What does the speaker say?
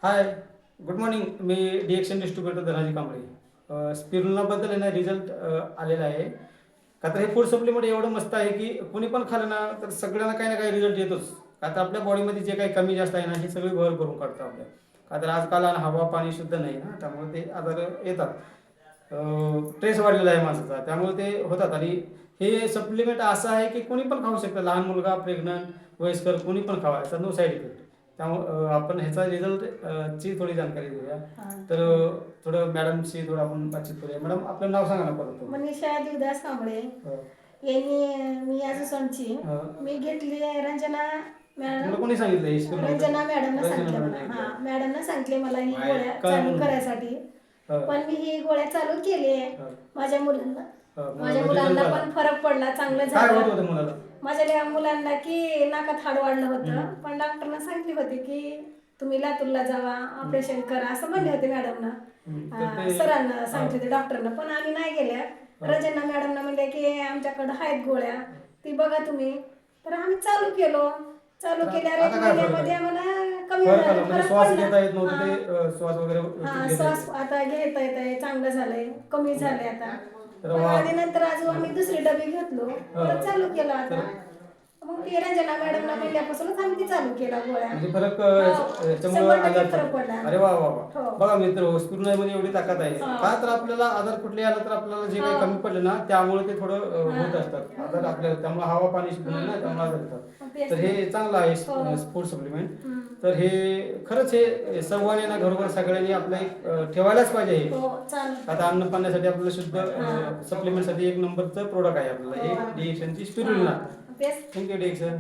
हाय, good morning. मी डिएक्शन distributor Dhanaji Kamble. स्पिरुलिनाबद्दल आहे ना result आलेला आहे. का तर हे फूड सप्लिमेंट एवढं मस्त आहे की कुणी पण खाल्लं ना तर सगळ्यांना काही ना काही रिझल्ट येतोच. का तर आपल्या बॉडीमध्ये जे काही कमी जास्त आहे ना हे सगळी भर भरून काढतं आपल्या. का तर आजकाल हवा पाणी शुद्ध नाही ना, त्यामुळे ते आजार येतात. स्ट्रेस वाढलेला आहे माणसाचा, त्यामुळे ते होतात. आणि हे सप्लिमेंट असं आहे की कोणी पण खाऊ शकतं, लहान मुलगा, प्रेग्नंट, वयस्कर कोणी पण खावा, याचा नो साईड इफेक्ट. त्यामुळे आपण ह्याचा रिझल्ट ची थोडी जानकारी देऊया. तर थोडं मॅडमशी थोडं आपण बातचीत करूया. मॅडम, आपलं नाव सांगा ना परत. मनीषा देवदास कांबळे. यांनी मी आजूसनची मी घेतली आहे. रंजना तुला कोणी सांगितलं? रंजना मॅडमनं सांगितलं मला. हा, मॅडमनं सांगितले मला ही गोळ्या चालू करायसाठी. पण मी ही गोळ्या चालू केली माझ्या मुलांना. माझ्या मुलांना पण फरक पडला, चांगलं झालं. माझ्या मुलांना की नाकात हाड वाढलं होतं, पण डॉक्टरनं सांगितली होती की तुम्ही लातूरला जावा, ऑपरेशन करा असं म्हणले होते मॅडमनं. सरांना सांगितले होते डॉक्टरनं, पण आम्ही नाही गेल्या. रंजना मॅडमनं म्हणले की आमच्याकडं आहेत गोळ्या, ती बघा तुम्ही. तर आम्ही चालू केलो. चालू केल्यावर 1 महिन्यामध्ये आम्हाला कमी झालं, फरक पडला. श्वास आता घेता येत आहे, चांगलं झालंय, कमी झालंय आता. आणि नंतर अजून आम्ही दुसरी डबी घेतलो, परत चालू केलं आता. मग ती रंजना मॅडमला म्हणल्यापासूनच आम्ही ती चालू केला गोळ्या. म्हणजे फरक 100% फरक पडला. अरे वा वा वा. बघा मित्र, स्पिरुलिनामध्ये एवढी ताकद आहे. का तर आपल्याला आजार कुठले आला तर आपल्याला जे काही कमी पडले ना त्यामुळे ते थोडं होत असतात आजार आपल्याला. त्यामुळे हवा पाणी शुद्ध नाही ना, त्यामुळे आजार येतात. तर हे चांगलं आहे फूड सप्लिमेंट. तर हे खरंच हे सर्वांनी ना घरोघर सगळ्यांनी आपलं एक ठेवायलाच पाहिजे. हे आता अन्न पाण्यासाठी आपल्याला शुद्ध सप्लिमेंटसाठी 1 नंबरचं प्रोडक्ट आहे आपल्याला हे डिएक्शनची स्पिरुलिना. थँक्यू डिएक्शन.